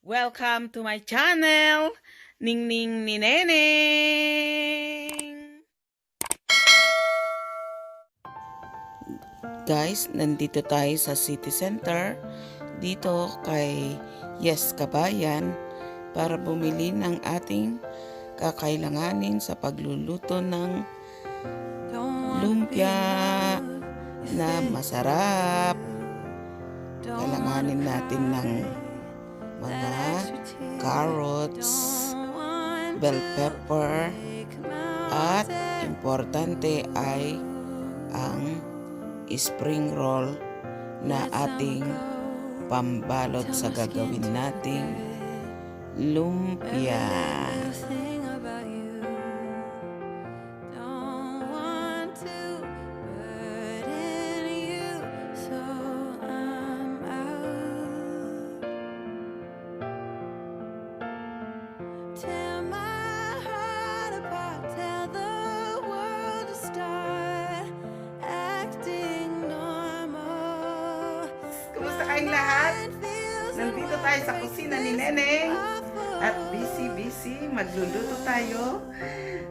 Welcome to my channel, Ningning ni Neneng! Guys, nandito tayo sa city center, dito kay Yes Kabayan, para bumili ng ating kakailanganin sa pagluluto ng lumpia na masarap. Kailanganin natin ng mga carrots, bell pepper, at importante ay ang spring roll na ating pambalot sa gagawin nating lumpia. Kayong lahat, nandito tayo sa kusina ni Neneng at busy magluluto tayo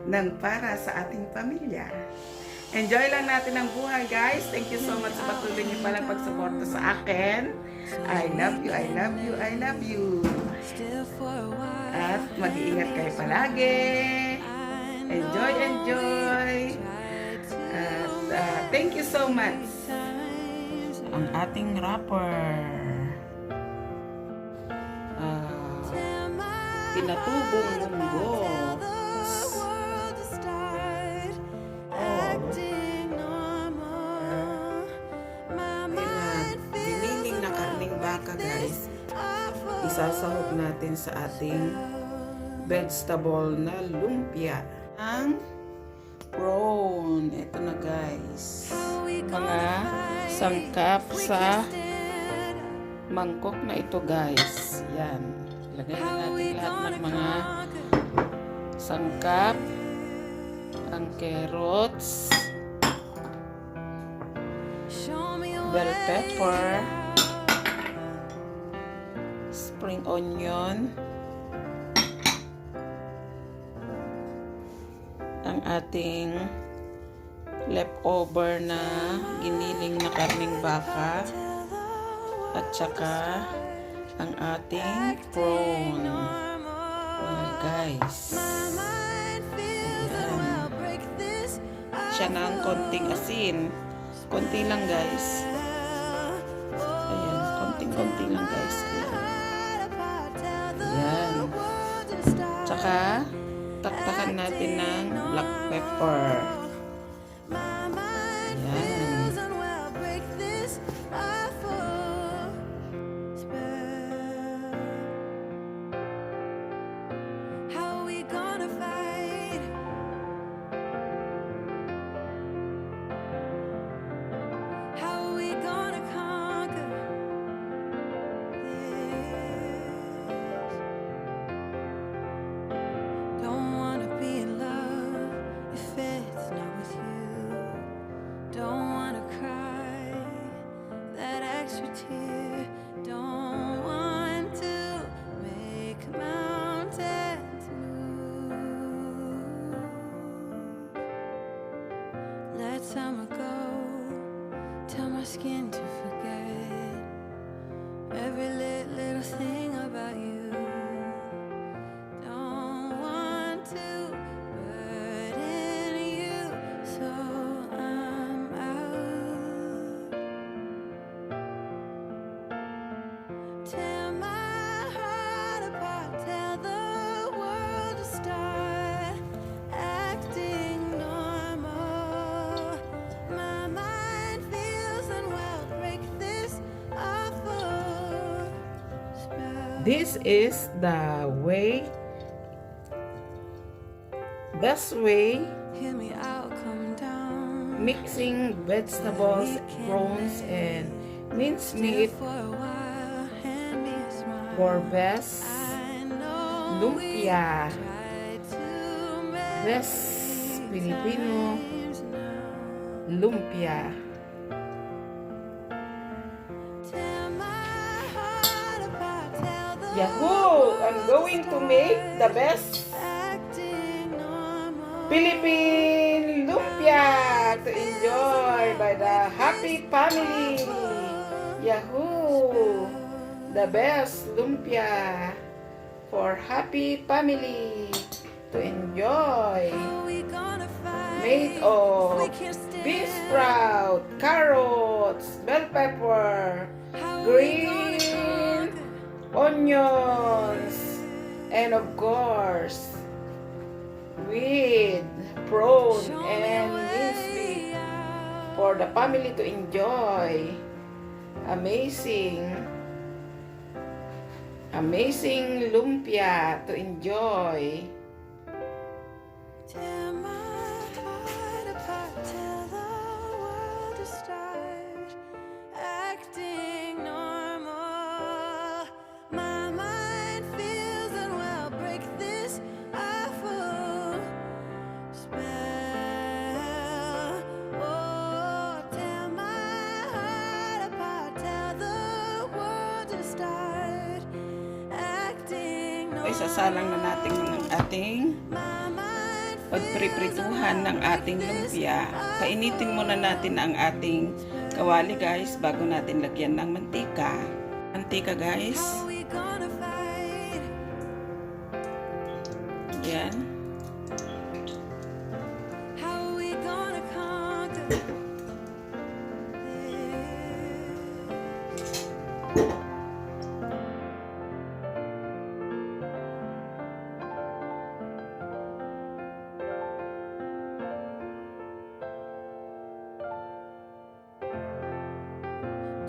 ng para sa ating pamilya. Enjoy lang natin ang buhay, guys. Thank you so much sa patuloy niyo palang pagsuporta sa akin. I love you, I love you, I love you. At mag-iingat kayo palagi. Enjoy. At thank you so much. Ang ating wrapper. Pinatubong munggo. Giniling na karning baka, guys. Isasahog natin sa ating vegetable na lumpia. Ang prawn. Ito na, guys. Mga sangkap sa mangkok na ito, guys. Yan. Lagay na natin lahat ng mga sangkap. Ang carrots, bell pepper, spring onion, ang ating leftover na giniling na karning baka, at saka ang ating prawn. Guys, ayan. Siya na ang konting asin, konti lang, guys. Ayan, konting-konti lang, guys. Ayan. Tsaka taktakan natin ng black pepper. Time ago, tell my skin to forget every little thing about you. Don't want to burden you, so I'm out. Tear my heart apart, tell the world to start acting normal. This is the way, best way, mixing vegetables, prawns, and minced meat for best lumpia, best Filipino lumpia. Tear my heart apart, tell the Yahoo! I'm going to make the best acting normal. Philippine lumpia to enjoy by the happy family. Yahoo! The best lumpia for happy family to enjoy. We gonna fight. Made of We can't stand. bean sprout, carrots, bell pepper, How we green gonna onions, and of course with prawn show and me minced beef way out. for the family to enjoy. Amazing lumpia to enjoy. Tear my heart apart, tell the world to start acting normal. My mind feels unwell, break this awful spell. Oh, tear my heart apart, tell the world to start acting normal. Ay, sasalang na natin ng ating pagpriprituhan ng ating lumpia. Painitin muna natin ang ating kawali guys bago natin lagyan ng mantika. Mantika guys. Yan.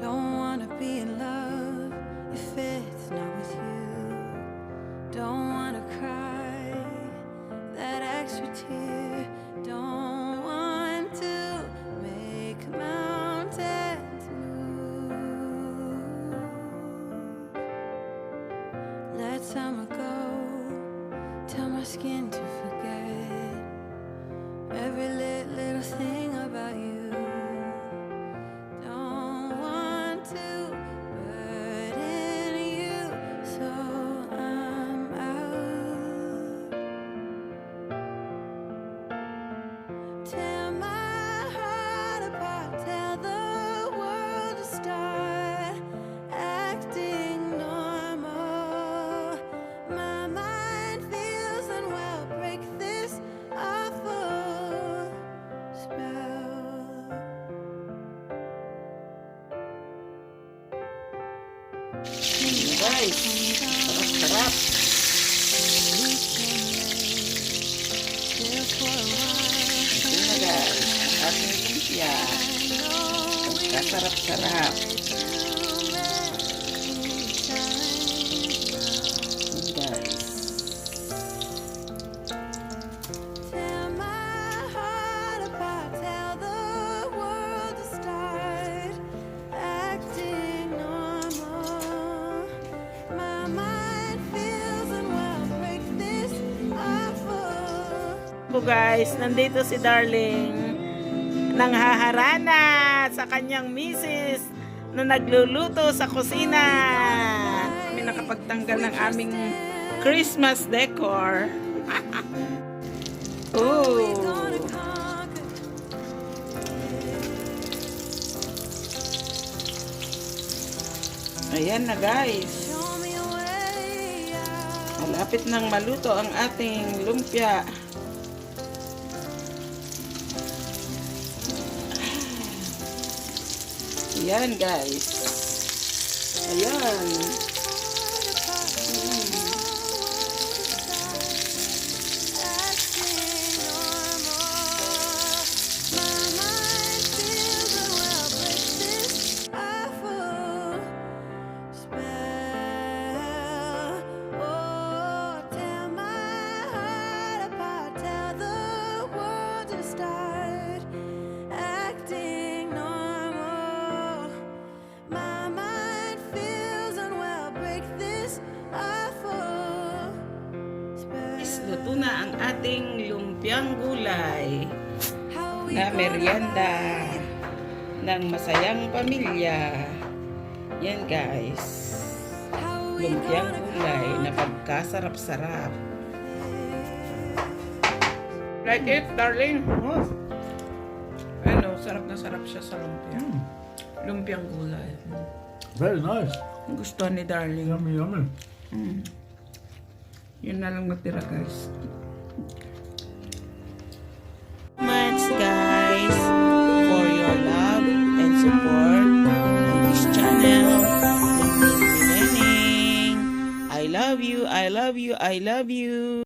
Don't wanna be in love if it's not with you. Don't wanna cry that extra tear. Don't want to make mountains move. Let summer go, tell my skin to forget every little thing about you. Tear my heart apart, tell the world to start acting normal. My mind feels unwell, break this awful spell. Guys, sarap-sarap. Ito na guys, ang ating lumpia. Kasarap-sarap. Yan guys. Tear my heart apart, tell the world to start acting normal. My mind feels unwell, break this awful. So guys, nandito si Darling nanghaharana sa kanyang misis na nagluluto sa kusina. Kami nakapagtanggal ng aming Christmas decor. Oh. Ayan na guys. Show me a way out. Malapit nang maluto ang ating lumpia. Ayan guys. Ayan. Luto na ang ating lumpiang gulay na merienda ng masayang pamilya. Yan guys. Lumpyang gulay na pagkasarap-sarap. Like it, darling. Ano, sarap na sarap siya sa lumpia. Lumpyang gulay. Very nice. Gusto ni darling. Yummy, yummy. Yun na lang natira, guys. Much, guys, for your love and support on this channel. I love you, I love you, I love you.